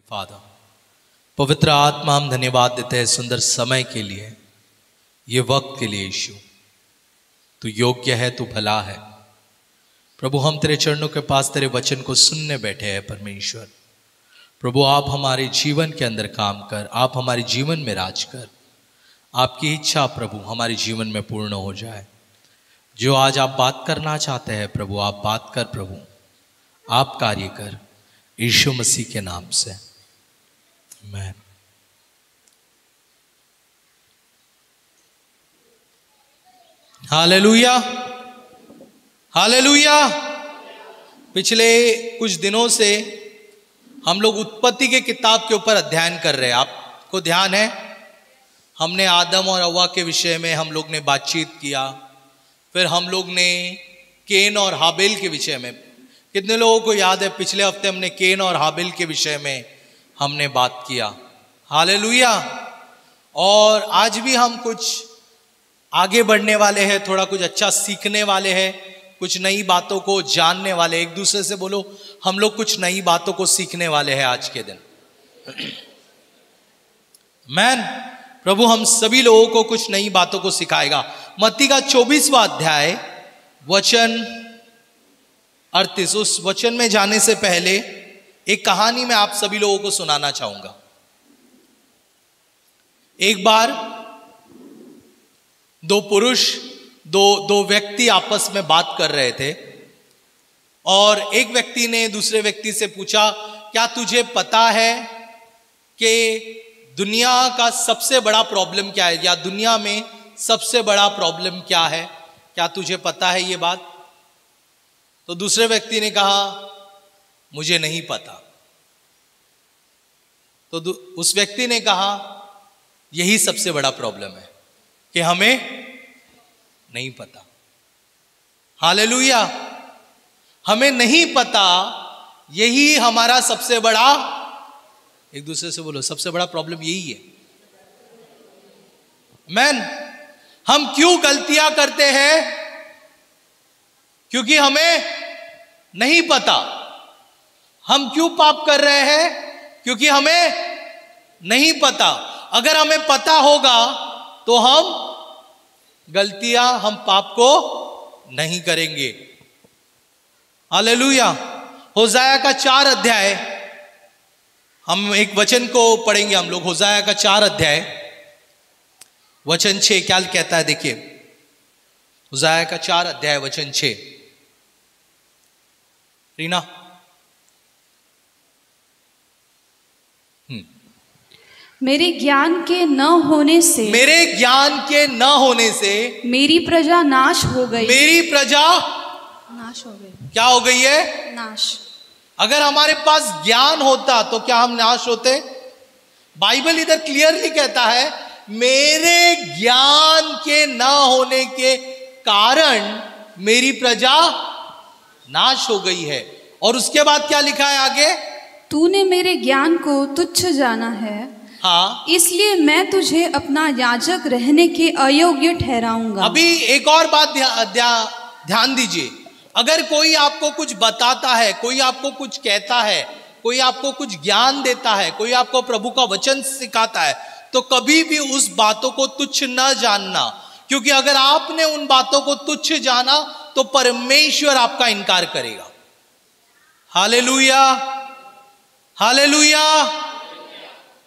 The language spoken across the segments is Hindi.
फादर, पवित्र आत्मा, हम धन्यवाद देते हैं सुंदर समय के लिए, ये वक्त के लिए। यीशु, तू योग्य है, तू भला है। प्रभु, हम तेरे चरणों के पास तेरे वचन को सुनने बैठे हैं। परमेश्वर प्रभु, आप हमारे जीवन के अंदर काम कर, आप हमारे जीवन में राज कर। आपकी इच्छा प्रभु हमारे जीवन में पूर्ण हो जाए। जो आज आप बात करना चाहते हैं प्रभु, आप बात कर प्रभु, आप कार्य कर, यीशु मसीह के नाम से, आमीन। Hallelujah, hallelujah. पिछले कुछ दिनों से हम लोग उत्पत्ति के किताब के ऊपर अध्ययन कर रहे हैं। आपको ध्यान है, हमने आदम और हव्वा के विषय में हम लोग ने बातचीत किया। फिर हम लोग ने केन और हाबिल के विषय में, कितने लोगों को याद है पिछले हफ्ते हमने केन और हाबिल के विषय में हमने बात किया। हालेलुया। और आज भी हम कुछ आगे बढ़ने वाले हैं, थोड़ा कुछ अच्छा सीखने वाले हैं, कुछ नई बातों को जानने वाले। एक दूसरे से बोलो, हम लोग कुछ नई बातों को सीखने वाले हैं आज के दिन। मैन प्रभु हम सभी लोगों को कुछ नई बातों को सिखाएगा। मत्ती का 24वां अध्याय वचन 38, उस वचन में जाने से पहले एक कहानी मैं आप सभी लोगों को सुनाना चाहूंगा। एक बार दो पुरुष, दो व्यक्ति आपस में बात कर रहे थे और एक व्यक्ति ने दूसरे व्यक्ति से पूछा, क्या तुझे पता है कि दुनिया का सबसे बड़ा प्रॉब्लम क्या है, या दुनिया में सबसे बड़ा प्रॉब्लम क्या है? क्या तुझे पता है ये बात? तो दूसरे व्यक्ति ने कहा, मुझे नहीं पता। तो उस व्यक्ति ने कहा, यही सबसे बड़ा प्रॉब्लम है कि हमें नहीं पता। हालेलुया। हमें नहीं पता, यही हमारा सबसे बड़ा, एक दूसरे से बोलो, सबसे बड़ा प्रॉब्लम यही है। मैन, हम क्यों गलतियां करते हैं? क्योंकि हमें नहीं पता। हम क्यों पाप कर रहे हैं? क्योंकि हमें नहीं पता। अगर हमें पता होगा तो हम गलतियां, हम पाप को नहीं करेंगे। हालेलुया। होशाया का 4 अध्याय, हम एक वचन को पढ़ेंगे हम लोग। होशाया का 4 अध्याय वचन 6 क्या कहता है, देखिए। होशाया का 4 अध्याय वचन 6। रीना, मेरे ज्ञान के न होने से, मेरे ज्ञान के न होने से मेरी प्रजा नाश हो गई। मेरी प्रजा नाश हो गई। क्या हो गई है? नाश। अगर हमारे पास ज्ञान होता तो क्या हम नाश होते? बाइबल इधर क्लियरली कहता है, मेरे ज्ञान के न होने के कारण मेरी प्रजा नाश हो गई है। और उसके बाद क्या लिखा है आगे? तूने मेरे ज्ञान को तुच्छ जाना है, हाँ, इसलिए मैं तुझे अपना याजक रहने के अयोग्य ठहराऊंगा। अभी एक और बात ध्यान दीजिए। अगर कोई आपको कुछ बताता है, कोई आपको कुछ कहता है, कोई आपको कुछ ज्ञान देता है, कोई आपको प्रभु का वचन सिखाता है, तो कभी भी उस बातों को तुच्छ न जानना। क्योंकि अगर आपने उन बातों को तुच्छ जाना तो परमेश्वर आपका इनकार करेगा। Hallelujah, hallelujah.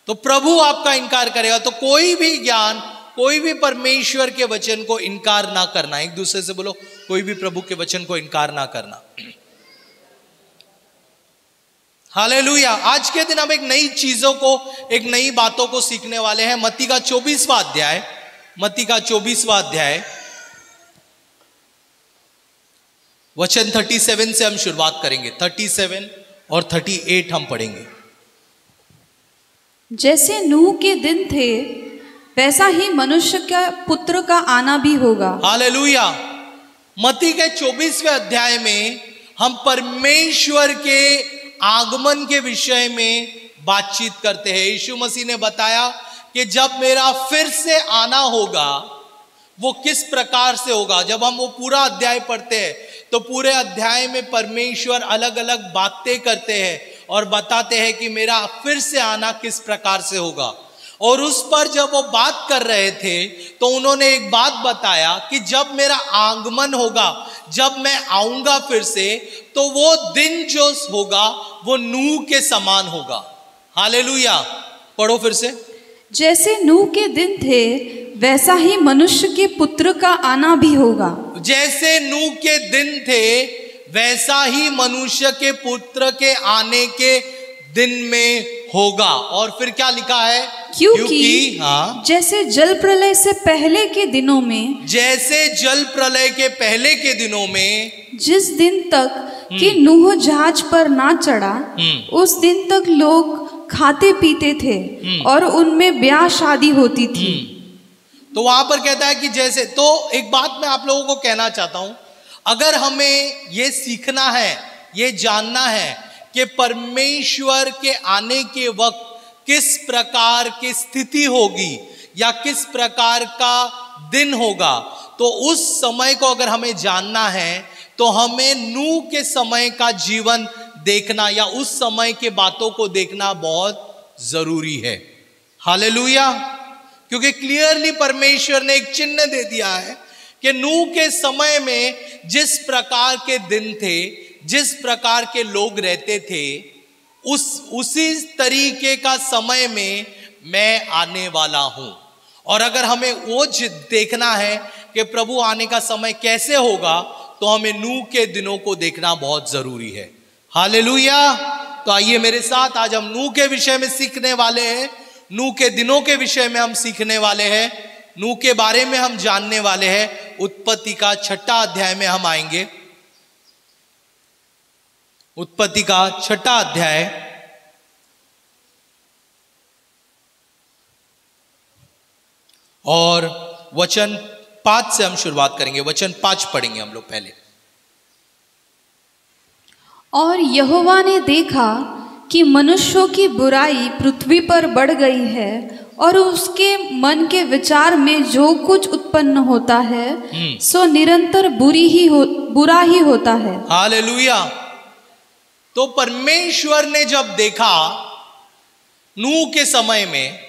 तो प्रभु आपका इनकार करेगा। तो कोई भी ज्ञान, कोई भी परमेश्वर के वचन को इनकार ना करना। एक दूसरे से बोलो, कोई भी प्रभु के वचन को इनकार ना करना। हालेलुया। आज के दिन हम एक नई चीजों को, एक नई बातों को सीखने वाले हैं। मत्ती का 24वां अध्याय, मत्ती का 24वां अध्याय वचन 37 से हम शुरुआत करेंगे। 37 और 38 हम पढ़ेंगे। जैसे नूह के दिन थे, वैसा ही मनुष्य का पुत्र का आना भी होगा। हालेलुया। मत्ती के 24वें अध्याय में हम परमेश्वर के आगमन के विषय में बातचीत करते हैं। यीशु मसीह ने बताया कि जब मेरा फिर से आना होगा वो किस प्रकार से होगा। जब हम वो पूरा अध्याय पढ़ते हैं तो पूरे अध्याय में परमेश्वर अलग अलग बातें करते हैं और बताते हैं कि मेरा फिर से आना किस प्रकार से होगा। और उस पर जब वो बात कर रहे थे तो उन्होंने एक बात बताया कि जब मेरा आगमन होगा, जब मैं आऊंगा फिर से, तो वो दिन जो होगा वो नूह के समान होगा। हालेलुया, पढ़ो फिर से। जैसे नूह के दिन थे वैसा ही मनुष्य के पुत्र का आना भी होगा। जैसे नूह के दिन थे वैसा ही मनुष्य के पुत्र के आने के दिन में होगा। और फिर क्या लिखा है? क्योंकि हाँ, जैसे जल प्रलय से पहले के दिनों में, जैसे जल प्रलय के पहले के दिनों में, जिस दिन तक कि नूह जहाज पर ना चढ़ा उस दिन तक लोग खाते पीते थे और उनमें ब्याह शादी होती थी। तो वहां पर कहता है कि जैसे, तो एक बात मैं आप लोगों को कहना चाहता हूं, अगर हमें ये सीखना है, ये जानना है कि परमेश्वर के आने के वक्त किस प्रकार की स्थिति होगी या किस प्रकार का दिन होगा, तो उस समय को अगर हमें जानना है तो हमें नूह के समय का जीवन देखना या उस समय के बातों को देखना बहुत जरूरी है। हालेलुया, क्योंकि क्लियरली परमेश्वर ने एक चिन्ह दे दिया है कि नूह के समय में जिस प्रकार के दिन थे, जिस प्रकार के लोग रहते थे, उसी तरीके का समय में मैं आने वाला हूं। और अगर हमें वो देखना है कि प्रभु आने का समय कैसे होगा, तो हमें नूह के दिनों को देखना बहुत जरूरी है। हालेलुया, तो आइए मेरे साथ, आज हम नूह के विषय में सीखने वाले हैं, नूह के दिनों के विषय में हम सीखने वाले हैं, नूह के बारे में हम जानने वाले हैं। उत्पत्ति का 6वां अध्याय में हम आएंगे। उत्पत्ति का 6वां अध्याय और वचन 5 से हम शुरुआत करेंगे। वचन 5 पढ़ेंगे हम लोग पहले। और यहोवा ने देखा कि मनुष्यों की बुराई पृथ्वी पर बढ़ गई है और उसके मन के विचार में जो कुछ उत्पन्न होता है सो निरंतर बुरा ही होता है। हालेलुया। तो परमेश्वर ने जब देखा नूह के समय में,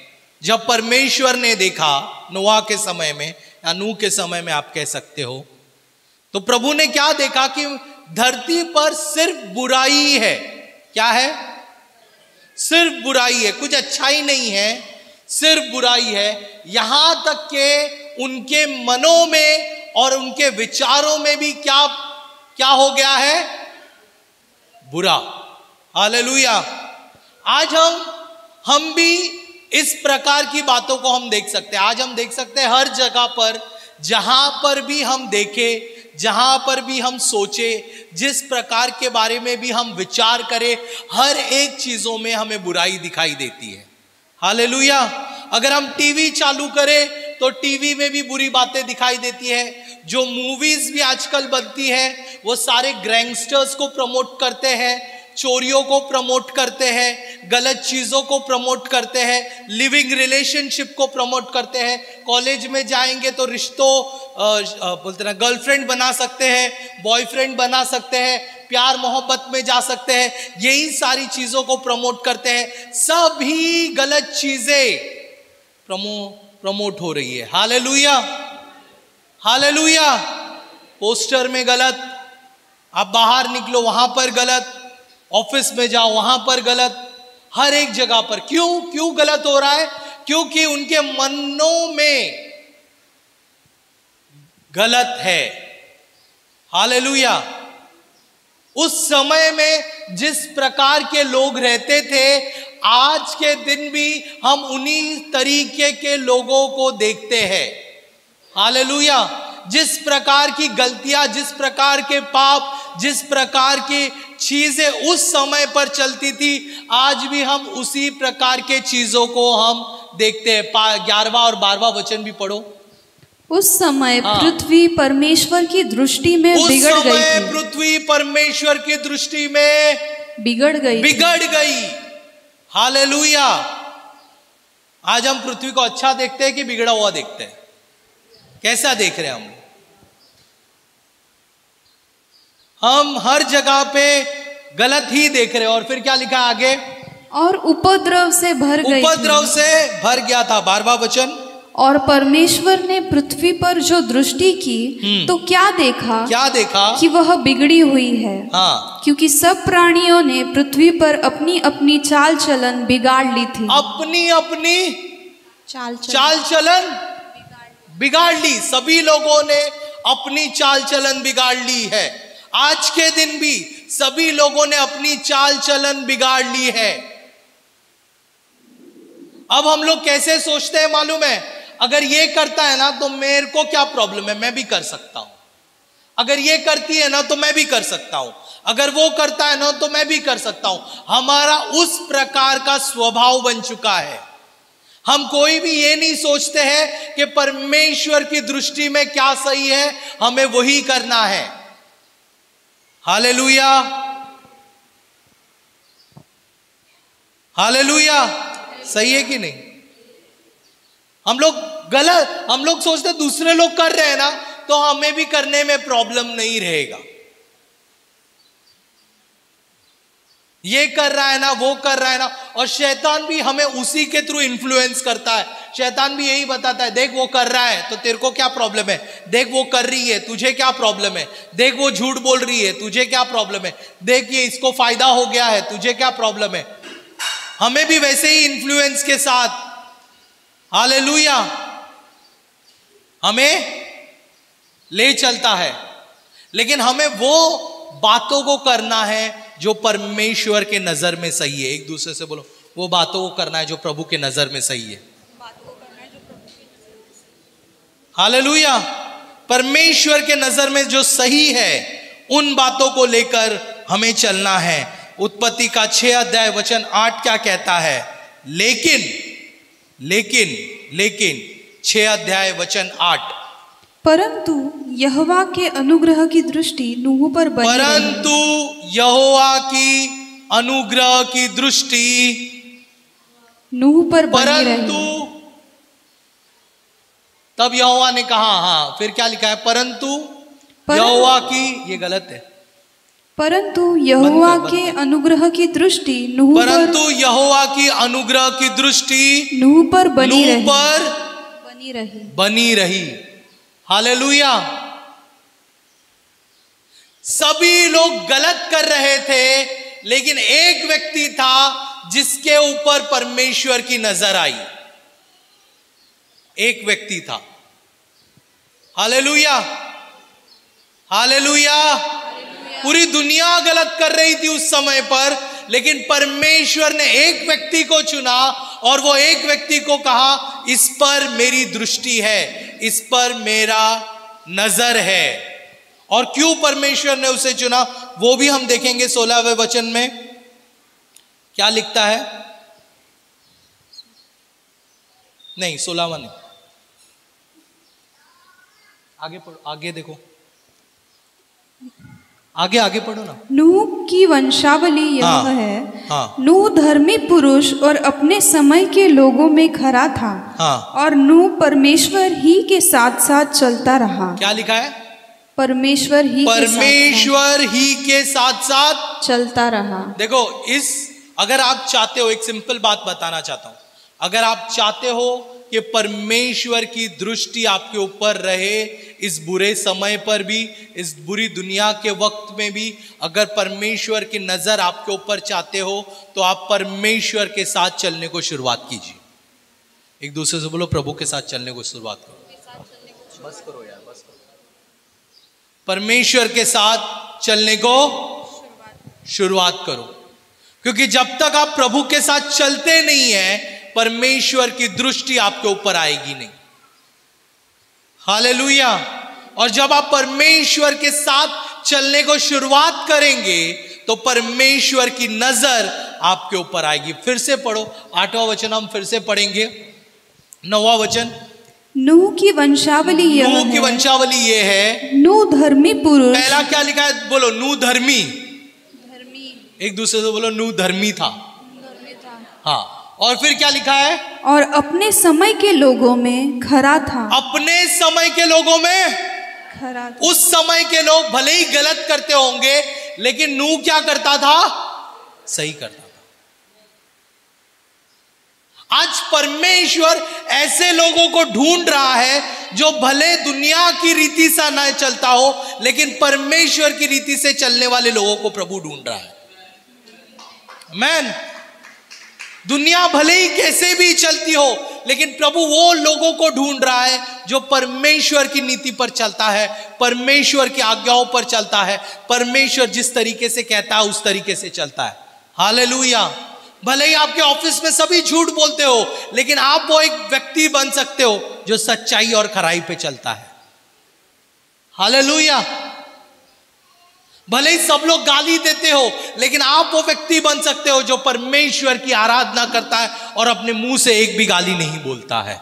जब परमेश्वर ने देखा नोआ के समय में या नूह के समय में आप कह सकते हो, तो प्रभु ने क्या देखा कि धरती पर सिर्फ बुराई है। क्या है? सिर्फ बुराई है, कुछ अच्छाई नहीं है, सिर्फ बुराई है। यहां तक के उनके मनों में और उनके विचारों में भी क्या क्या हो गया है? बुरा। हालेलुया। आज हम भी इस प्रकार की बातों को हम देख सकते हैं। आज हम देख सकते हैं हर जगह पर, जहां पर भी हम देखें, जहां पर भी हम सोचे, जिस प्रकार के बारे में भी हम विचार करें, हर एक चीजों में हमें बुराई दिखाई देती है। हालेलुया। अगर हम टीवी चालू करें तो टीवी में भी बुरी बातें दिखाई देती है। जो मूवीज भी आजकल बनती है वो सारे गैंगस्टर्स को प्रमोट करते हैं, चोरियों को प्रमोट करते हैं, गलत चीजों को प्रमोट करते हैं, लिविंग रिलेशनशिप को प्रमोट करते हैं। कॉलेज में जाएंगे तो रिश्तों बोलते ना, गर्लफ्रेंड बना सकते हैं, बॉयफ्रेंड बना सकते हैं, प्यार मोहब्बत में जा सकते हैं, यही सारी चीजों को प्रमोट करते हैं। सभी गलत चीजें प्रमोट हो रही है। Hallelujah, hallelujah. पोस्टर में गलत, आप बाहर निकलो वहां पर गलत, ऑफिस में जाओ वहां पर गलत, हर एक जगह पर। क्यों गलत हो रहा है? क्योंकि उनके मनों में गलत है। हालेलुया। उस समय में जिस प्रकार के लोग रहते थे, आज के दिन भी हम उन्हीं तरीके के लोगों को देखते हैं। हालेलुया। जिस प्रकार की गलतियां, जिस प्रकार के पाप, जिस प्रकार की चीजें उस समय पर चलती थी, आज भी हम उसी प्रकार के चीजों को हम देखते हैं। 11वां और 12वां वचन भी पढ़ो। उस समय पृथ्वी परमेश्वर की दृष्टि में बिगड़ गई थी। उस समय पृथ्वी परमेश्वर की दृष्टि में बिगड़ गई। हालेलुया। आज हम पृथ्वी को अच्छा देखते हैं कि बिगड़ा हुआ देखते हैं? कैसा देख रहे हैं हम हर जगह पे गलत ही देख रहे। और फिर क्या लिखा है आगे? और उपद्रव से भर गई थी। उपद्रव से भर गया था। 12वां वचन। और परमेश्वर ने पृथ्वी पर जो दृष्टि की तो क्या देखा? क्या देखा? कि वह बिगड़ी हुई है। हाँ, क्योंकि सब प्राणियों ने पृथ्वी पर अपनी अपनी चाल चलन बिगाड़ ली थी। अपनी अपनी चाल चलन बिगाड़ ली। सभी लोगों ने अपनी चाल चलन बिगाड़ ली है। आज के दिन भी सभी लोगों ने अपनी चाल चलन बिगाड़ ली है। अब हम लोग कैसे सोचते हैं मालूम है? अगर ये करता है ना तो मेरे को क्या प्रॉब्लम है, मैं भी कर सकता हूं। अगर ये करती है ना तो मैं भी कर सकता हूं। अगर वो करता है ना तो मैं भी कर सकता हूं। हमारा उस प्रकार का स्वभाव बन चुका है। हम कोई भी ये नहीं सोचते हैं कि परमेश्वर की दृष्टि में क्या सही है, हमें वही करना है। Hallelujah, hallelujah. सही है कि नहीं? हम लोग सोचते दूसरे लोग कर रहे हैं ना तो हमें भी करने में प्रॉब्लम नहीं रहेगा। ये कर रहा है ना, वो कर रहा है ना, और शैतान भी हमें उसी के थ्रू इन्फ्लुएंस करता है। शैतान भी यही बताता है, देख वो कर रहा है तो तेरे को क्या प्रॉब्लम है, देख वो कर रही है तुझे क्या प्रॉब्लम है, देख वो झूठ बोल रही है तुझे क्या प्रॉब्लम है, देख ये इसको फायदा हो गया है तुझे क्या प्रॉब्लम है। हमें भी वैसे ही इन्फ्लुएंस के साथ, हालेलुया, हमें ले चलता है। लेकिन हमें वो बातों को करना है जो परमेश्वर के नजर में सही है। एक दूसरे से बोलो, वो बातों को करना है जो प्रभु के नजर में सही है। हालेलुया। परमेश्वर के नजर में जो सही है उन बातों को लेकर हमें चलना है। उत्पत्ति का 6 अध्याय वचन 8 क्या कहता है? लेकिन 6 अध्याय वचन 8, परंतु यहोवा के अनुग्रह की दृष्टि नूह पर बनी रही। परंतु यहोवा की अनुग्रह की दृष्टि नूह पर बनी रही। तब यहोवा ने कहा, हाँ फिर क्या लिखा है? परंतु यहोवा की, ये गलत है, परंतु यहोवा के अनुग्रह की दृष्टि नूह पर, परंतु यहोवा की अनुग्रह की दृष्टि नूह पर बनी रही। हालेलुया। सभी लोग गलत कर रहे थे, लेकिन एक व्यक्ति था जिसके ऊपर परमेश्वर की नजर आई। एक व्यक्ति था। Hallelujah, hallelujah. पूरी दुनिया गलत कर रही थी उस समय पर, लेकिन परमेश्वर ने एक व्यक्ति को चुना और वो एक व्यक्ति को कहा, इस पर मेरी दृष्टि है, इस पर मेरा नजर है। और क्यों परमेश्वर ने उसे चुना वो भी हम देखेंगे। 16वें वचन में क्या लिखता है? नहीं 16वां नहीं, आगे पढ़ो, आगे देखो, आगे पढ़ो ना। नूह की वंशावली यह है। हाँ। नूह धर्मी पुरुष और अपने समय के लोगों में खरा था। हाँ। और नूह परमेश्वर ही के साथ साथ चलता रहा। क्या लिखा है? परमेश्वर ही के साथ साथ चलता रहा। देखो, अगर आप चाहते हो, एक सिंपल बात बताना चाहता हूं, अगर आप चाहते हो कि परमेश्वर की दृष्टि आपके ऊपर रहे, इस बुरे समय पर भी, इस बुरी दुनिया के वक्त में भी, अगर परमेश्वर की नजर आपके ऊपर चाहते हो तो आप परमेश्वर के साथ चलने को शुरुआत कीजिए। एक दूसरे से बोलो, प्रभु के साथ चलने को शुरुआत करो। बस करो यार, बस करो। परमेश्वर के साथ चलने को शुरुआत करो, क्योंकि जब तक आप प्रभु के साथ चलते नहीं है, परमेश्वर की दृष्टि आपके ऊपर आएगी नहीं। हालेलुया। और जब आप परमेश्वर के साथ चलने को शुरुआत करेंगे तो परमेश्वर की नजर आपके ऊपर आएगी। फिर से पढ़ो, 8वां वचन हम फिर से पढ़ेंगे, 9वां वचन। नूह की वंशावली ये है। नूह धर्मी पुरुष। पहला क्या लिखा है? बोलो, नूह धर्मी। एक दूसरे से बोलो, नूह धर्मी था। हाँ। और फिर क्या लिखा है? और अपने समय के लोगों में खरा था। अपने समय के लोगों में खरा था। उस समय के लोग भले ही गलत करते होंगे, लेकिन नूह क्या करता था? सही करता था। आज परमेश्वर ऐसे लोगों को ढूंढ रहा है जो भले दुनिया की रीति से न चलता हो, लेकिन परमेश्वर की रीति से चलने वाले लोगों को प्रभु ढूंढ रहा है। आमीन। दुनिया भले ही कैसे भी चलती हो, लेकिन प्रभु वो लोगों को ढूंढ रहा है जो परमेश्वर की नीति पर चलता है, परमेश्वर की आज्ञाओं पर चलता है, परमेश्वर जिस तरीके से कहता है उस तरीके से चलता है। हालेलुया। भले ही आपके ऑफिस में सभी झूठ बोलते हो, लेकिन आप वो एक व्यक्ति बन सकते हो जो सच्चाई और खराई पे चलता है। हालेलुया। भले ही सब लोग गाली देते हो, लेकिन आप वो व्यक्ति बन सकते हो जो परमेश्वर की आराधना करता है और अपने मुंह से एक भी गाली नहीं बोलता है।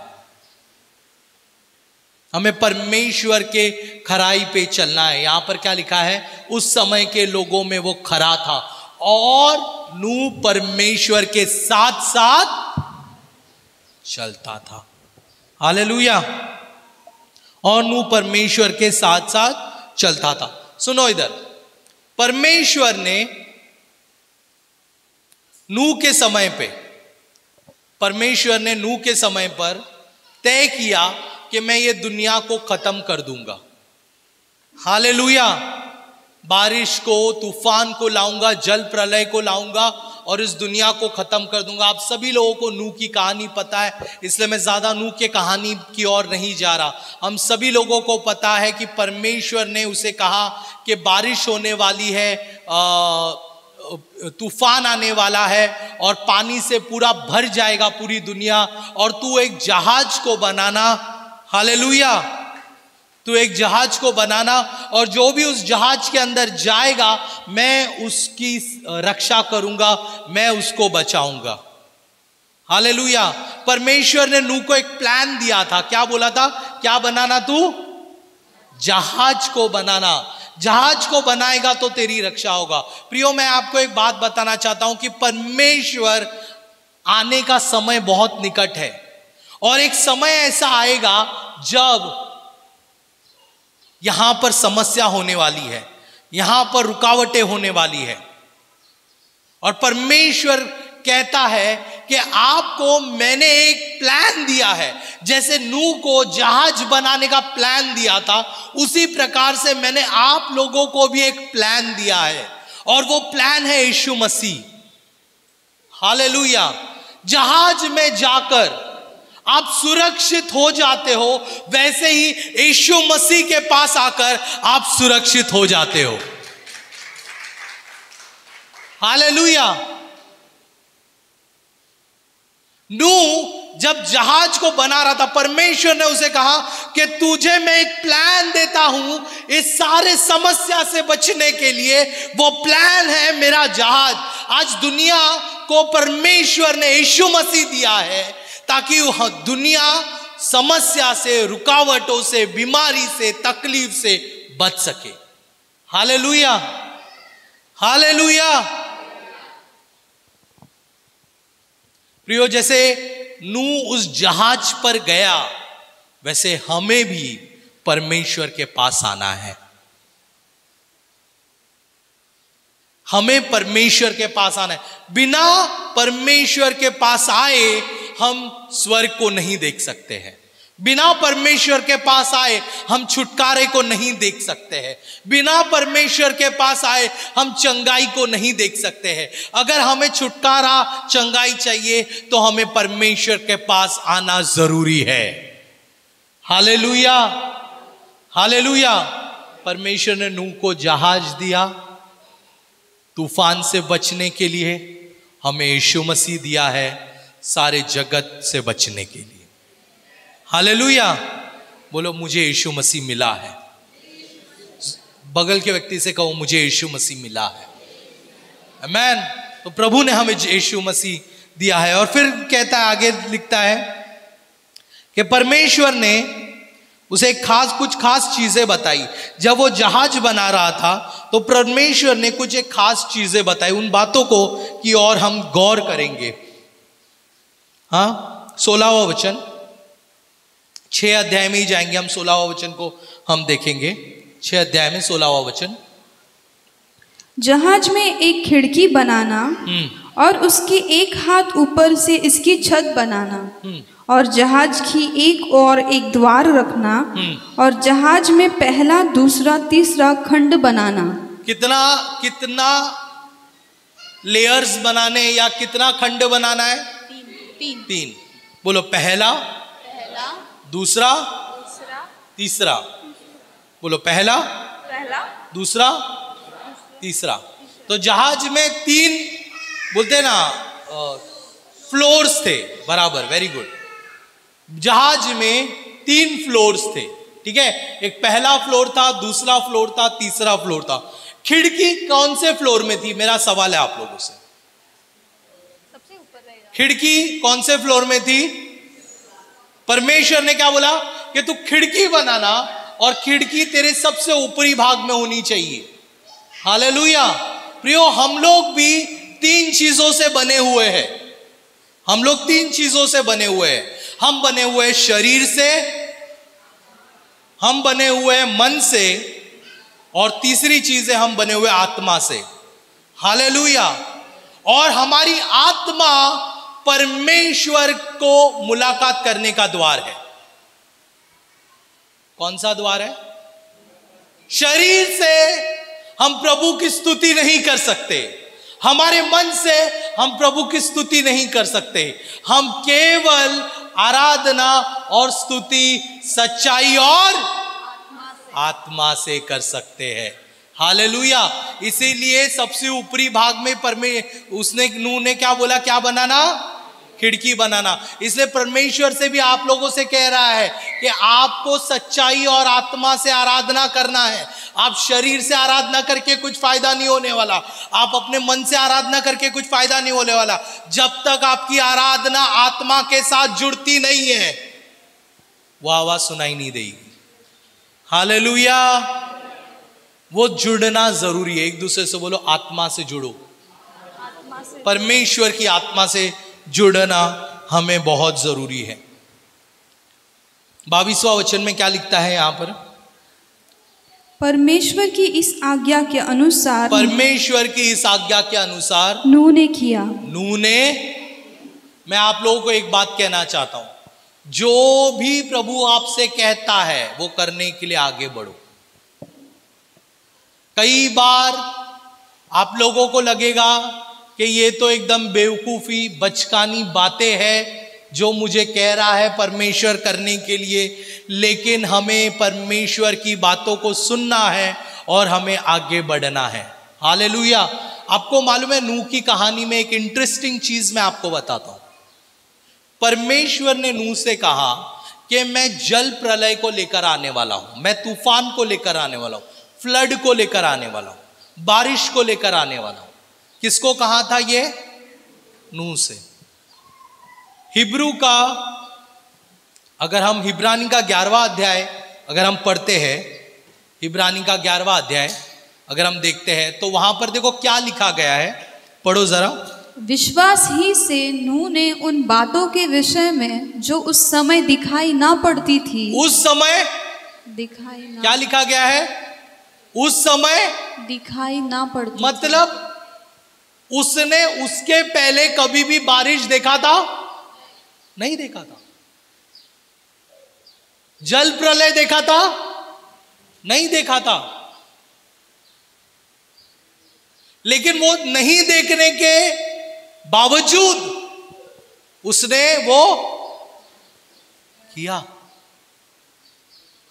हमें परमेश्वर के खराई पे चलना है। यहां पर क्या लिखा है? उस समय के लोगों में वो खरा था और नूह परमेश्वर के साथ साथ चलता था। हालेलुया। और नूह परमेश्वर के साथ साथ चलता था। सुनो इधर, परमेश्वर ने नूह के समय पे, परमेश्वर ने नूह के समय पर तय किया कि मैं ये दुनिया को खत्म कर दूंगा। हालेलुया। बारिश को, तूफान को लाऊंगा, जल प्रलय को लाऊंगा और इस दुनिया को खत्म कर दूंगा। आप सभी लोगों को नूह की कहानी पता है, इसलिए मैं ज्यादा नूह के कहानी की ओर नहीं जा रहा। हम सभी लोगों को पता है कि परमेश्वर ने उसे कहा कि बारिश होने वाली है, तूफान आने वाला है और पानी से पूरा भर जाएगा पूरी दुनिया, और तू एक जहाज को बनाना। हालेलुया। तू एक जहाज को बनाना और जो भी उस जहाज के अंदर जाएगा मैं उसकी रक्षा करूंगा, मैं उसको बचाऊंगा। हालेलुया। परमेश्वर ने नूह को एक प्लान दिया था। क्या बोला था? क्या बनाना? तू जहाज को बनाना। जहाज को बनाएगा तो तेरी रक्षा होगा। प्रियो, मैं आपको एक बात बताना चाहता हूं कि परमेश्वर आने का समय बहुत निकट है और एक समय ऐसा आएगा जब यहां पर समस्या होने वाली है, यहां पर रुकावटें होने वाली है, और परमेश्वर कहता है कि आपको मैंने एक प्लान दिया है। जैसे नूह को जहाज बनाने का प्लान दिया था, उसी प्रकार से मैंने आप लोगों को भी एक प्लान दिया है, और वो प्लान है यीशु मसीह। हालेलुया। जहाज में जाकर आप सुरक्षित हो जाते हो, वैसे ही यीशु मसीह के पास आकर आप सुरक्षित हो जाते हो। हालेलुया। नूह जब जहाज को बना रहा था, परमेश्वर ने उसे कहा कि तुझे मैं एक प्लान देता हूं इस सारे समस्या से बचने के लिए। वो प्लान है मेरा जहाज। आज दुनिया को परमेश्वर ने यीशु मसीह दिया है ताकि वह दुनिया समस्या से, रुकावटों से, बीमारी से, तकलीफ से बच सके। हालेलुया। हालेलुया। प्रियो, जैसे नूह उस जहाज पर गया, वैसे हमें भी परमेश्वर के पास आना है। हमें परमेश्वर के पास आना है। बिना परमेश्वर के पास आए हम स्वर्ग को नहीं देख सकते हैं। बिना परमेश्वर के पास आए हम छुटकारे को नहीं देख सकते हैं। बिना परमेश्वर के पास आए हम चंगाई को नहीं देख सकते हैं। अगर हमें छुटकारा, चंगाई चाहिए तो हमें परमेश्वर के पास आना जरूरी है। हालेलुया। हालेलुया। परमेश्वर ने नूह को जहाज दिया तूफान से बचने के लिए, हमें यीशु मसीह दिया है सारे जगत से बचने के लिए। हालेलुया। बोलो, मुझे यीशु मसीह मिला है। बगल के व्यक्ति से कहो, मुझे यीशु मसीह मिला है। आमीन। तो प्रभु ने हमें यीशु मसीह दिया है। और फिर कहता है, आगे लिखता है कि परमेश्वर ने उसे कुछ खास चीजें बताई। जब वो जहाज बना रहा था तो परमेश्वर ने कुछ एक खास चीजें बताई। उन बातों को की और हम गौर करेंगे। हाँ, 16वां वचन, 6 अध्याय में ही जाएंगे हम। 16वां वचन को हम देखेंगे। 6 अध्याय में 16वां वचन। जहाज में एक खिड़की बनाना और उसके एक हाथ ऊपर से इसकी छत बनाना और जहाज की एक और एक द्वार रखना और जहाज में पहला दूसरा तीसरा खंड बनाना। कितना कितना लेयर्स बनाने या कितना खंड बनाना है? तीन। बोलो, पहला दूसरा तीसरा। बोलो, पहला दूसरा तीसरा। तो जहाज में 3 बोलते ना फ्लोर्स थे, बराबर, वेरी गुड। जहाज में 3 फ्लोर्स थे, ठीक है। एक पहला फ्लोर था, दूसरा फ्लोर था, तीसरा फ्लोर था। खिड़की कौन से फ्लोर में थी? मेरा सवाल है आप लोगों से, सबसे ऊपर रहेगा। खिड़की कौन से फ्लोर में थी? परमेश्वर ने क्या बोला कि तू खिड़की बनाना और खिड़की तेरे सबसे ऊपरी भाग में होनी चाहिए। हालेलुया। प्रियो, हम लोग भी 3 चीजों से बने हुए हैं। हम लोग 3 चीजों से बने हुए हैं। हम बने हुए शरीर से, हम बने हुए मन से, और तीसरी चीज है हम बने हुए आत्मा से। हालेलुया। और हमारी आत्मा परमेश्वर को मुलाकात करने का द्वार है। कौन सा द्वार है? शरीर से हम प्रभु की स्तुति नहीं कर सकते, हमारे मन से हम प्रभु की स्तुति नहीं कर सकते। हम केवल आराधना और स्तुति सच्चाई और आत्मा से कर सकते हैं। हालेलुया। इसीलिए सबसे ऊपरी भाग में नूह ने क्या बोला? क्या बनाना? खिड़की बनाना। इसलिए परमेश्वर से भी आप लोगों से कह रहा है कि आपको सच्चाई और आत्मा से आराधना करना है। आप शरीर से आराधना करके कुछ फायदा नहीं होने वाला, आप अपने मन से आराधना करके कुछ फायदा नहीं होने वाला, जब तक आपकी आराधना आत्मा के साथ जुड़ती नहीं है, वो आवाज सुनाई नहीं देगी। हालेलुया। वो जुड़ना जरूरी है। एक दूसरे से बोलो, आत्मा से जुड़ो। परमेश्वर की आत्मा से जुड़ना हमें बहुत जरूरी है। 22वां वचन में क्या लिखता है यहां पर? परमेश्वर की इस आज्ञा के अनुसार, परमेश्वर की इस आज्ञा के अनुसार नूह ने किया। नूह ने, मैं आप लोगों को एक बात कहना चाहता हूं, जो भी प्रभु आपसे कहता है वो करने के लिए आगे बढ़ो। कई बार आप लोगों को लगेगा कि ये तो एकदम बेवकूफी बचकानी बातें हैं जो मुझे कह रहा है परमेश्वर करने के लिए, लेकिन हमें परमेश्वर की बातों को सुनना है और हमें आगे बढ़ना है। हालेलुया। आपको मालूम है, नूह की कहानी में एक इंटरेस्टिंग चीज मैं आपको बताता हूं। परमेश्वर ने नूह से कहा कि मैं जल प्रलय को लेकर आने वाला हूं, मैं तूफान को लेकर आने वाला हूं, फ्लड को लेकर आने वाला हूं, बारिश को लेकर आने वाला हूं। किसको कहा था ये? नूह से। हिब्रू का, अगर हम हिब्रानी का 11वां अध्याय अगर हम पढ़ते हैं, हिब्रानी का 11वां अध्याय अगर हम देखते हैं तो वहां पर देखो क्या लिखा गया है, पढ़ो जरा। विश्वास ही से नूह ने उन बातों के विषय में जो उस समय दिखाई ना पड़ती थी, उस समय दिखाई ना, क्या लिखा गया है? उस समय दिखाई ना पड़ती, मतलब उसने उसके पहले कभी भी बारिश देखा था? नहीं देखा था। जल प्रलय देखा था? नहीं देखा था। लेकिन वो नहीं देखने के बावजूद उसने वो किया।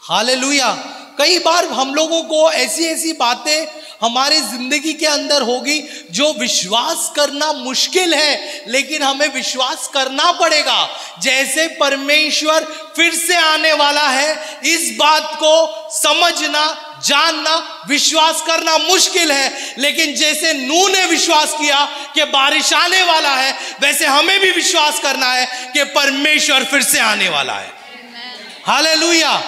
हालेलुया। कई बार हम लोगों को ऐसी ऐसी बातें हमारी जिंदगी के अंदर होगी जो विश्वास करना मुश्किल है, लेकिन हमें विश्वास करना पड़ेगा। जैसे परमेश्वर फिर से आने वाला है, इस बात को समझना, जानना, विश्वास करना मुश्किल है, लेकिन जैसे नूह ने विश्वास किया कि बारिश आने वाला है, वैसे हमें भी विश्वास करना है कि परमेश्वर फिर से आने वाला है। हालेलुया।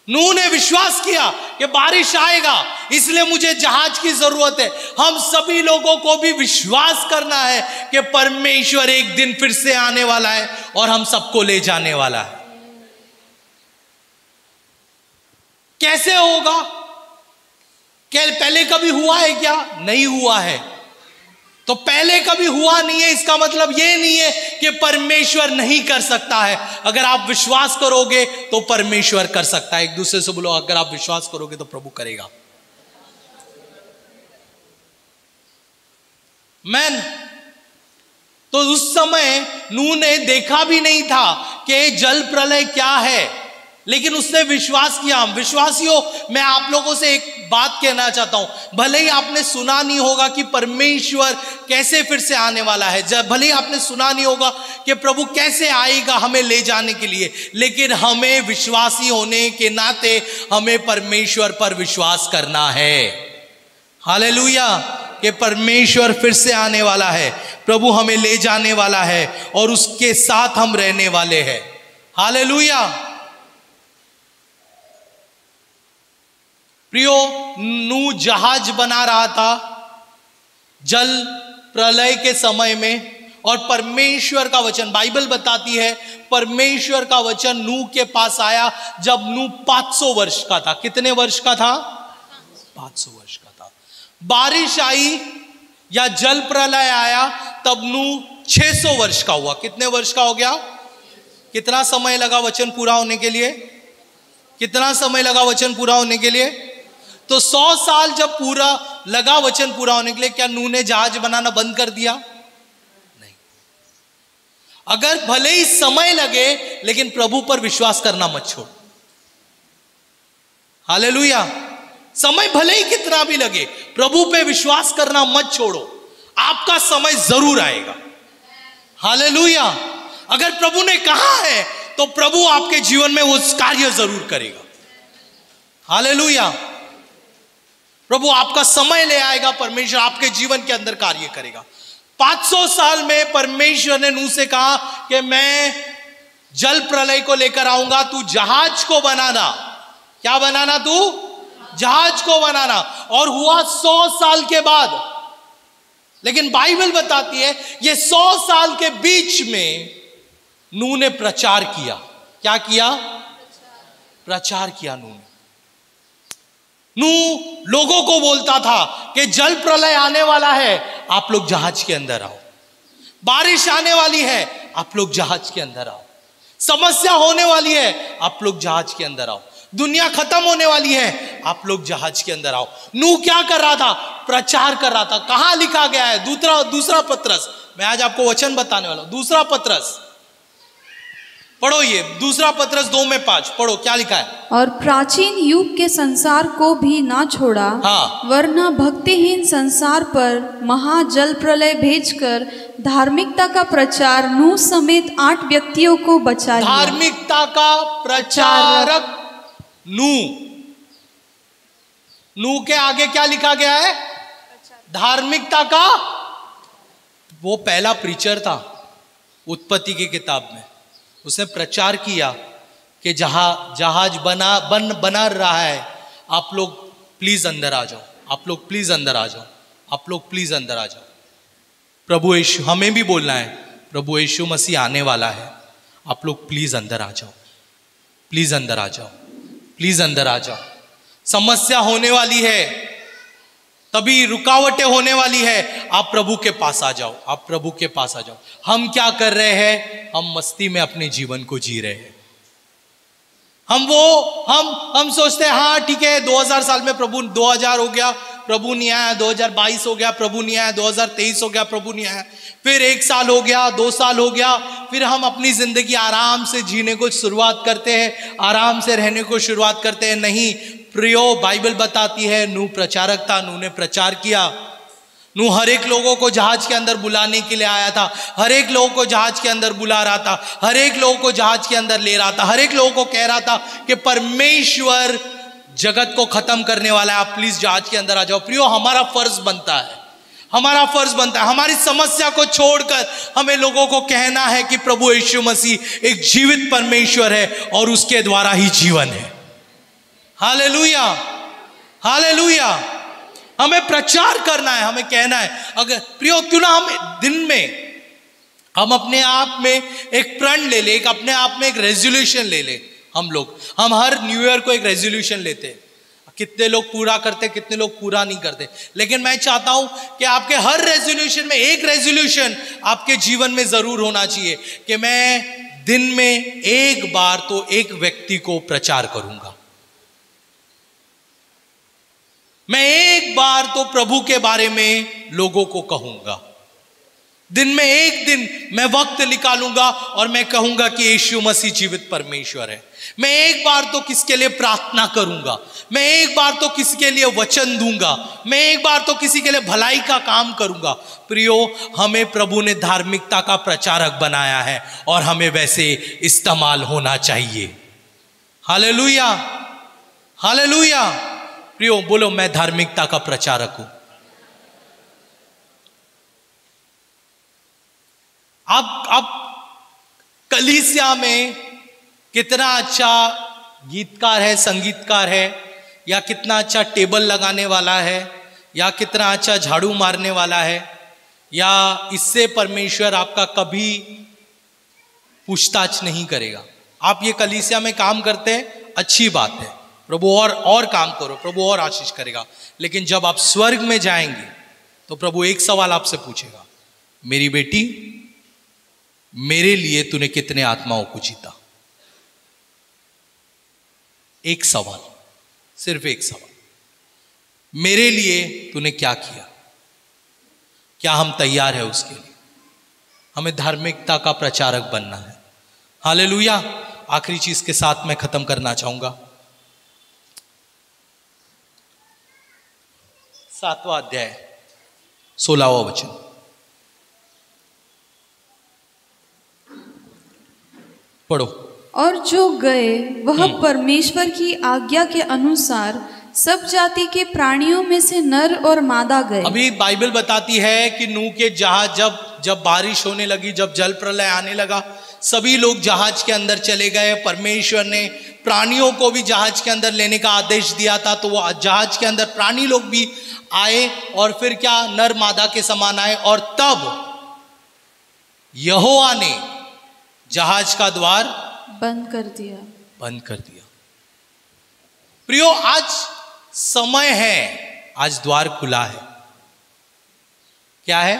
नूह ने विश्वास किया कि बारिश आएगा, इसलिए मुझे जहाज की जरूरत है। हम सभी लोगों को भी विश्वास करना है कि परमेश्वर एक दिन फिर से आने वाला है और हम सबको ले जाने वाला है। कैसे होगा? क्या पहले कभी हुआ है क्या? नहीं हुआ है। तो पहले कभी हुआ नहीं है इसका मतलब यह नहीं है कि परमेश्वर नहीं कर सकता है। अगर आप विश्वास करोगे तो परमेश्वर कर सकता है। एक दूसरे से बोलो, अगर आप विश्वास करोगे तो प्रभु करेगा। मैन तो उस समय नूह ने देखा भी नहीं था कि जल प्रलय क्या है, लेकिन उसने विश्वास किया। विश्वासियों, मैं आप लोगों से एक बात कहना चाहता हूं। भले ही आपने सुना नहीं होगा कि परमेश्वर कैसे फिर से आने वाला है, जब भले ही आपने सुना नहीं होगा कि प्रभु कैसे आएगा हमें ले जाने के लिए, लेकिन हमें विश्वासी होने के नाते हमें परमेश्वर पर विश्वास करना है। हालेलुया, कि परमेश्वर फिर से आने वाला है, प्रभु हमें ले जाने वाला है और उसके साथ हम रहने वाले हैं। हालेलुया। प्रियो, नूह जहाज बना रहा था जल प्रलय के समय में, और परमेश्वर का वचन, बाइबल बताती है परमेश्वर का वचन नूह के पास आया जब नूह 500 वर्ष का था। कितने वर्ष का था? 500 वर्ष का था। बारिश आई या जल प्रलय आया तब नूह 600 वर्ष का हुआ। कितने वर्ष का हो गया? कितना समय लगा वचन पूरा होने के लिए? कितना समय लगा वचन पूरा होने के लिए? तो 100 साल जब पूरा लगा वचन पूरा होने के लिए, क्या नूह ने जहाज बनाना बंद कर दिया? नहीं। अगर भले ही समय लगे, लेकिन प्रभु पर विश्वास करना मत छोड़। हालेलुया। समय भले ही कितना भी लगे, प्रभु पे विश्वास करना मत छोड़ो। आपका समय जरूर आएगा। हालेलुया। अगर प्रभु ने कहा है तो प्रभु आपके जीवन में वो कार्य जरूर करेगा। हालेलुया। प्रभु आपका समय ले आएगा, परमेश्वर आपके जीवन के अंदर कार्य करेगा। 500 साल में परमेश्वर ने नूह से कहा कि मैं जल प्रलय को लेकर आऊंगा, तू जहाज को बनाना। क्या बनाना? तू जहाज को बनाना। और हुआ 100 साल के बाद। लेकिन बाइबल बताती है ये 100 साल के बीच में नूह ने प्रचार किया। क्या किया? प्रचार किया नूह ने। नूह लोगों को बोलता था कि जल प्रलय आने वाला है, आप लोग जहाज के अंदर आओ। बारिश आने वाली है, आप लोग जहाज के अंदर आओ। समस्या होने वाली है, आप लोग जहाज के अंदर आओ। दुनिया खत्म होने वाली है, आप लोग जहाज के अंदर आओ। नूह क्या कर रहा था? प्रचार कर रहा था। कहां लिखा गया है? दूसरा पत्रस। मैं आज आपको वचन बताने वाला हूं। दूसरा पत्रस पढ़ो, ये दूसरा पत्रस 2:5 पढ़ो, क्या लिखा है? और प्राचीन युग के संसार को भी ना छोड़ा, हाँ, वरना भक्तिहीन संसार पर महाजल प्रलय भेजकर धार्मिकता का प्रचार नूह समेत 8 व्यक्तियों को बचा लिया। धार्मिकता का प्रचारक नूह के आगे क्या लिखा गया है? धार्मिकता का। वो पहला प्रीचर था उत्पत्ति की किताब में। उसने प्रचार किया कि जहाज बना रहा है, आप लोग प्लीज अंदर आ जाओ, आप लोग प्लीज अंदर आ जाओ, आप लोग प्लीज अंदर आ जाओ। प्रभु यीशु, हमें भी बोलना है, प्रभु यीशु मसीह आने वाला है, आप लोग प्लीज अंदर आ जाओ, प्लीज अंदर आ जाओ, प्लीज अंदर आ जाओ। समस्या होने वाली है, तभी रुकावटें होने वाली है, आप प्रभु के पास आ जाओ, आप प्रभु के पास आ जाओ। हम क्या कर रहे हैं? हम मस्ती में अपने जीवन को जी रहे हैं। हम सोचते हैं हाँ ठीक है, 2000 साल में प्रभु, 2000 हो गया प्रभु नहीं आया, 2022 हो गया प्रभु नहीं आया, 2023 हो गया प्रभु नहीं आया, फिर 1 साल हो गया, 2 साल हो गया, फिर हम अपनी जिंदगी आराम से जीने को शुरुआत करते हैं, आराम से रहने को शुरुआत करते हैं। नहीं प्रियो, बाइबल बताती है नूह प्रचारक था, नूह ने प्रचार किया। नूह हर एक लोगों को जहाज के अंदर बुलाने के लिए आया था, हर एक लोगों को जहाज के अंदर बुला रहा था, हर एक लोगों को जहाज के अंदर ले रहा था, हर एक लोगों को कह रहा था कि परमेश्वर जगत को खत्म करने वाला है, आप प्लीज जहाज के अंदर आ जाओ। प्रियो, हमारा फर्ज बनता है, हमारा फर्ज बनता है, हमारी समस्या को छोड़कर हमें लोगों को कहना है कि प्रभु यीशु मसीह एक जीवित परमेश्वर है और उसके द्वारा ही जीवन है। Hallelujah, hallelujah. हमें प्रचार करना है, हमें कहना है। अगर प्रियो, क्यों ना हम दिन में हम अपने आप में एक प्रण ले ले, एक अपने आप में एक रेजोल्यूशन ले ले। हम हर न्यू ईयर को एक रेजोल्यूशन लेते हैं। कितने लोग पूरा करते, कितने लोग पूरा नहीं करते। लेकिन मैं चाहता हूं कि आपके हर रेजोल्यूशन में एक रेजोल्यूशन आपके जीवन में जरूर होना चाहिए कि मैं दिन में एक बार तो एक व्यक्ति को प्रचार करूंगा, मैं एक बार तो प्रभु के बारे में लोगों को कहूंगा। दिन में एक दिन मैं वक्त निकालूंगा और मैं कहूंगा कि यीशु मसीह जीवित परमेश्वर है। मैं एक बार तो किसके लिए प्रार्थना करूंगा, मैं एक बार तो किसी के लिए वचन दूंगा, मैं एक बार तो किसी के लिए भलाई का काम करूंगा। प्रियो, हमें प्रभु ने धार्मिकता का प्रचारक बनाया है और हमें वैसे इस्तेमाल होना चाहिए। Hallelujah, hallelujah. प्रियो बोलो, मैं धार्मिकता का प्रचारक हूं। अब कलीसिया में कितना अच्छा गीतकार है, संगीतकार है, या कितना अच्छा टेबल लगाने वाला है, या कितना अच्छा झाड़ू मारने वाला है, या इससे परमेश्वर आपका कभी पूछताछ नहीं करेगा। आप ये कलीसिया में काम करते हैं, अच्छी बात है, प्रभु और काम करो, प्रभु और आशीष करेगा। लेकिन जब आप स्वर्ग में जाएंगे तो प्रभु एक सवाल आपसे पूछेगा, मेरी बेटी, मेरे लिए तूने कितने आत्माओं को जीता? एक सवाल, सिर्फ एक सवाल, मेरे लिए तूने क्या किया? क्या हम तैयार है उसके लिए? हमें धार्मिकता का प्रचारक बनना है। हालेलुया। आखिरी चीज के साथ मैं खत्म करना चाहूंगा। 7वां अध्याय 16वां वचन, पढ़ो। और जो गए वह परमेश्वर की आज्ञा के अनुसार सब जाति के प्राणियों में से नर और मादा गए। अभी बाइबल बताती है कि नूह के जहाज जब बारिश होने लगी, जब जल प्रलय आने लगा, सभी लोग जहाज के अंदर चले गए। परमेश्वर ने प्राणियों को भी जहाज के अंदर लेने का आदेश दिया था, तो वो जहाज के अंदर प्राणी लोग भी आए, और फिर क्या, नर मादा के समान आए। और तब यहोवा ने जहाज का द्वार बंद कर दिया। प्रियो, आज समय है, आज द्वार खुला है। क्या है?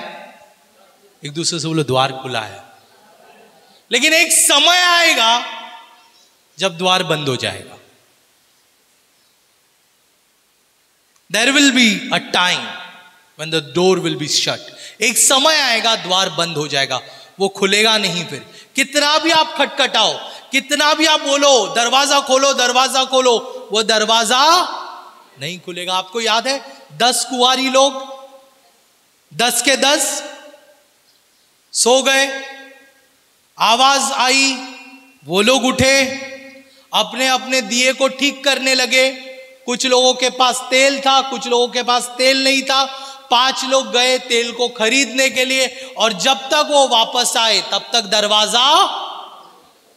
एक दूसरे से बोलो, द्वार खुला है। लेकिन एक समय आएगा जब द्वार बंद हो जाएगा। There will be a time when the door will be shut. एक समय आएगा, द्वार बंद हो जाएगा, वो खुलेगा नहीं। फिर कितना भी आप खटखटाओ, कितना भी आप बोलो दरवाजा खोलो, दरवाजा खोलो, वो दरवाजा नहीं खुलेगा। आपको याद है 10 कुंवारी लोग, 10 के 10 सो गए, आवाज आई, वो लोग उठे, अपने अपने दिए को ठीक करने लगे। कुछ लोगों के पास तेल था, कुछ लोगों के पास तेल नहीं था। 5 लोग गए तेल को खरीदने के लिए, और जब तक वो वापस आए तब तक दरवाजा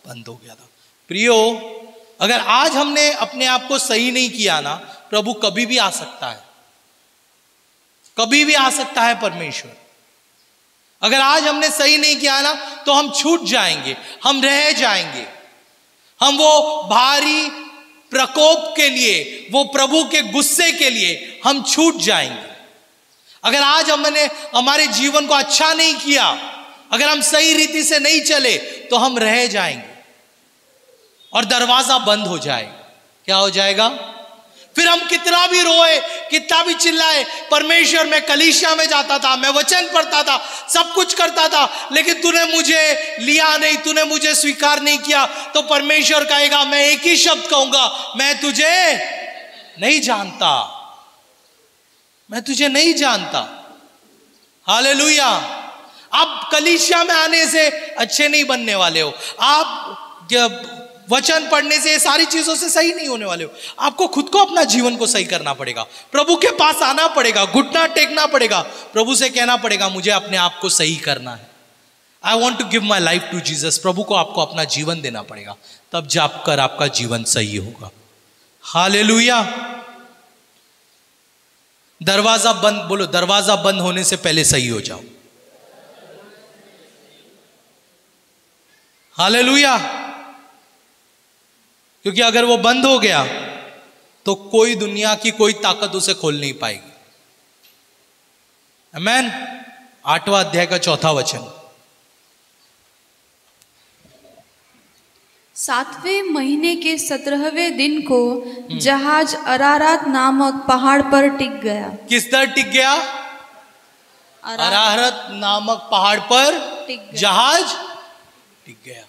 बंद हो गया था। प्रियो, अगर आज हमने अपने आप को सही नहीं किया ना, प्रभु कभी भी आ सकता है, कभी भी आ सकता है परमेश्वर। अगर आज हमने सही नहीं किया ना, तो हम छूट जाएंगे, हम रह जाएंगे, हम वो भारी प्रकोप के लिए, वो प्रभु के गुस्से के लिए हम छूट जाएंगे। अगर आज हमने हमारे जीवन को अच्छा नहीं किया, अगर हम सही रीति से नहीं चले, तो हम रह जाएंगे और दरवाजा बंद हो जाएगा। क्या हो जाएगा? फिर हम कितना भी रोए, कितना भी चिल्लाए, परमेश्वर, मैं कलीसिया में जाता था, मैं वचन पढ़ता था, सब कुछ करता था, लेकिन तूने मुझे लिया नहीं, तूने मुझे स्वीकार नहीं किया। तो परमेश्वर कहेगा, मैं एक ही शब्द कहूंगा, मैं तुझे नहीं जानता, मैं तुझे नहीं जानता। हालेलुया। आप कलीसिया में आने से अच्छे नहीं बनने वाले हो, आप वचन पढ़ने से, सारी चीजों से सही नहीं होने वाले हो। आपको खुद को, अपना जीवन को सही करना पड़ेगा, प्रभु के पास आना पड़ेगा, घुटना टेकना पड़ेगा, प्रभु से कहना पड़ेगा, मुझे अपने आप को सही करना है। I want to give my life to Jesus. प्रभु को आपको अपना जीवन देना पड़ेगा, तब जाकर आपका जीवन सही होगा। हालेलुया। दरवाजा बंद, बोलो, दरवाजा बंद होने से पहले सही हो जाओ। हालेलुया। क्योंकि अगर वो बंद हो गया तो कोई दुनिया की कोई ताकत उसे खोल नहीं पाएगी। आमीन। 8वां अध्याय का 4था वचन। 7वें महीने के 17वें दिन को जहाज अरारात नामक पहाड़ पर टिक गया। किस तरह टिक गया? अरारत नामक पहाड़ पर जहाज टिक गया।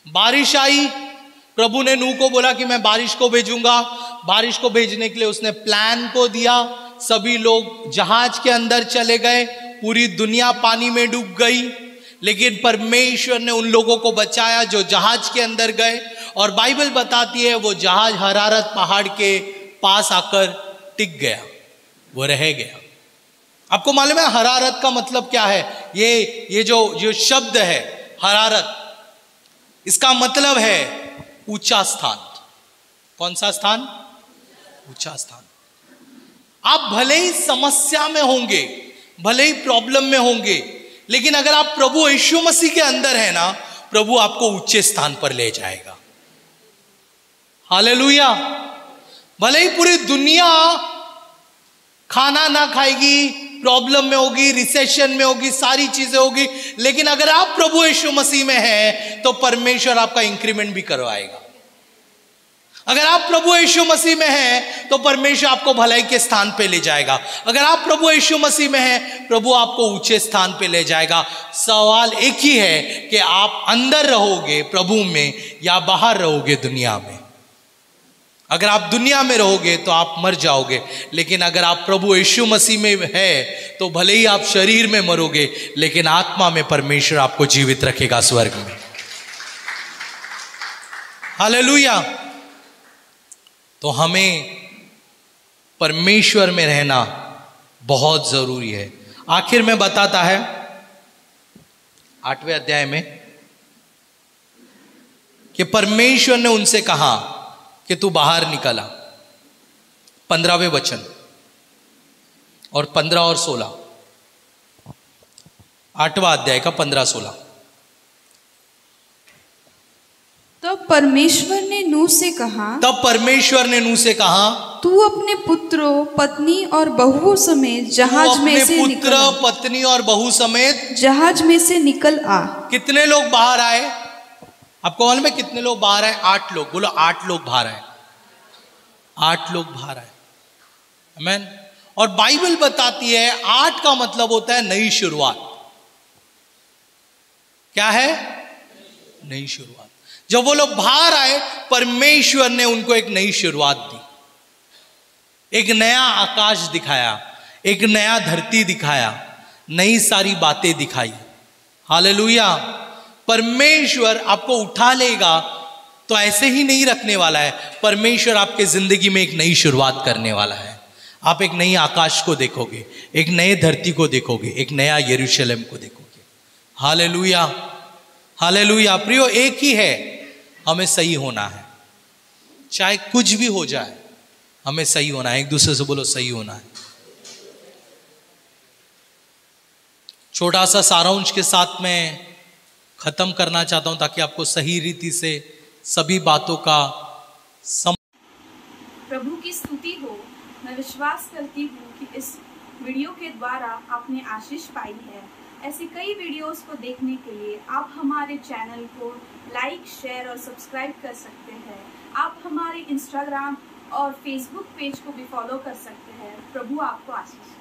बारिश आई, प्रभु ने नूह को बोला कि मैं बारिश को भेजूंगा। बारिश को भेजने के लिए उसने प्लान को दिया। सभी लोग जहाज के अंदर चले गए, पूरी दुनिया पानी में डूब गई, लेकिन परमेश्वर ने उन लोगों को बचाया जो जहाज के अंदर गए। और बाइबल बताती है वो जहाज हरारत पहाड़ के पास आकर टिक गया, वो रह गया। आपको मालूम है हरारत का मतलब क्या है? ये जो शब्द है हरारत, इसका मतलब है ऊंचा स्थान। कौन सा स्थान? ऊंचा स्थान। आप भले ही समस्या में होंगे, भले ही प्रॉब्लम में होंगे, लेकिन अगर आप प्रभु यीशु मसीह के अंदर है ना, प्रभु आपको ऊंचे स्थान पर ले जाएगा। हालेलुया। भले ही पूरी दुनिया खाना ना खाएगी, प्रॉब्लम में होगी, रिसेशन में होगी, सारी चीजें होगी, लेकिन अगर आप प्रभु यीशु मसीह में हैं तो परमेश्वर आपका इंक्रीमेंट भी करवाएगा। अगर आप प्रभु यीशु मसीह में हैं तो परमेश्वर आपको भलाई के स्थान पे ले जाएगा। अगर आप प्रभु यीशु मसीह में हैं, प्रभु आपको ऊंचे स्थान पे ले जाएगा। सवाल एक ही है कि आप अंदर रहोगे प्रभु में या बाहर रहोगे दुनिया में। अगर आप दुनिया में रहोगे तो आप मर जाओगे, लेकिन अगर आप प्रभु यीशु मसीह में है तो भले ही आप शरीर में मरोगे, लेकिन आत्मा में परमेश्वर आपको जीवित रखेगा स्वर्ग में। हालेलुया। तो हमें परमेश्वर में रहना बहुत जरूरी है। आखिर में बताता है 8वें अध्याय में कि परमेश्वर ने उनसे कहा कि तू बाहर निकला। 15वें वचन और 15 और 16, 8वां अध्याय का 15-16। तब परमेश्वर ने नूह से कहा, तू अपने पुत्रों, पत्नी और बहुओं समेत जहाज में से निकल आ। पत्नी और बहू समेत जहाज में से निकल आ। कितने लोग बाहर आए? आपको मालूम है कितने लोग बाहर आए? 8 लोग। बोलो 8 लोग बाहर आए। 8 लोग बाहर आए। आमीन। और बाइबल बताती है 8 का मतलब होता है नई शुरुआत। क्या है? नई शुरुआत। जब वो लोग बाहर आए, परमेश्वर ने उनको एक नई शुरुआत दी, एक नया आकाश दिखाया, एक नया धरती दिखाया, नई सारी बातें दिखाई। हालेलुया। परमेश्वर आपको उठा लेगा तो ऐसे ही नहीं रखने वाला है। परमेश्वर आपके जिंदगी में एक नई शुरुआत करने वाला है। आप एक नई आकाश को देखोगे, एक नए धरती को देखोगे, एक नया यरूशलेम को देखोगे। हालेलुया। हालेलुया। प्रियो, एक ही है, हमें सही होना है। चाहे कुछ भी हो जाए, हमें सही होना है। एक दूसरे से बोलो सही होना है। छोटा सा सारांश के साथ मैं खत्म करना चाहता हूं ताकि आपको सही रीति से सभी बातों का प्रभु की स्तुति हो। मैं विश्वास करती हूँ कि इस वीडियो के द्वारा आपने आशीष पाई है। ऐसे कई वीडियोस को देखने के लिए आप हमारे चैनल को लाइक, शेयर और सब्सक्राइब कर सकते हैं। आप हमारे इंस्टाग्राम और फेसबुक पेज को भी फॉलो कर सकते हैं। प्रभु आपको आशीष